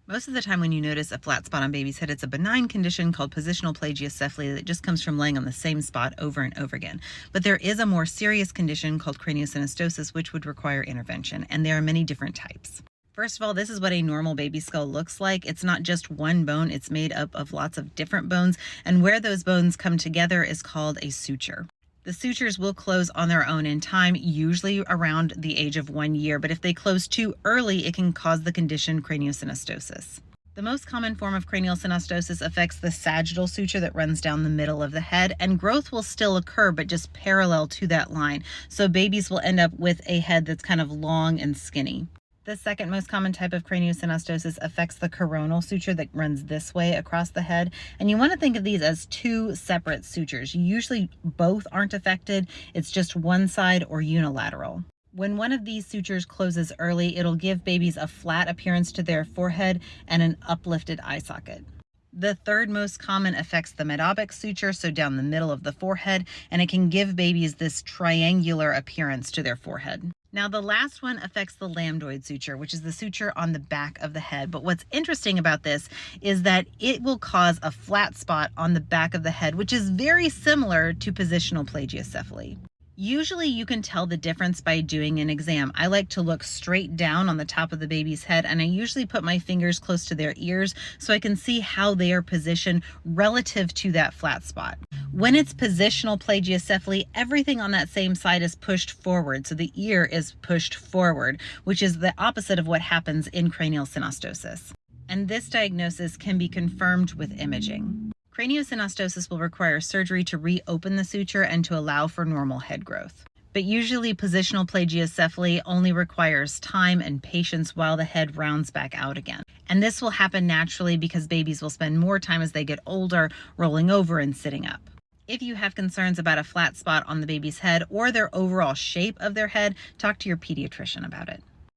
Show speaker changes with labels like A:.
A: Most of the time when you notice a flat spot on baby's head, it's a benign condition called positional plagiocephaly that just comes from laying on the same spot over and over again. But there is a more serious condition called craniosynostosis, which would require intervention, and there are many different types. First of all, this is what a normal baby skull looks like. It's not just one bone, it's made up of lots of different bones, and where those bones come together is called a suture. The sutures will close on their own in time, usually around the age of 1 year, but if they close too early, it can cause the condition craniosynostosis. The most common form of cranial synostosis affects the sagittal suture that runs down the middle of the head, and growth will still occur, but just parallel to that line. So babies will end up with a head that's kind of long and skinny. The second most common type of craniosynostosis affects the coronal suture that runs this way across the head. And you want to think of these as two separate sutures. Usually both aren't affected. It's just one side or unilateral. When one of these sutures closes early, it'll give babies a flat appearance to their forehead and an uplifted eye socket. The third most common affects the medopic suture, so down the middle of the forehead, and it can give babies this triangular appearance to their forehead. Now, the last one affects the lambdoid suture, which is the suture on the back of the head. But what's interesting about this is that it will cause a flat spot on the back of the head, which is very similar to positional plagiocephaly. Usually you can tell the difference by doing an exam. I like to look straight down on the top of the baby's head, and I usually put my fingers close to their ears so I can see how they are positioned relative to that flat spot. When it's positional plagiocephaly, everything on that same side is pushed forward, so the ear is pushed forward, which is the opposite of what happens in cranial synostosis. And this diagnosis can be confirmed with imaging. Craniosynostosis will require surgery to reopen the suture and to allow for normal head growth. But usually positional plagiocephaly only requires time and patience while the head rounds back out again. And this will happen naturally because babies will spend more time as they get older rolling over and sitting up. If you have concerns about a flat spot on the baby's head or their overall shape of their head, talk to your pediatrician about it.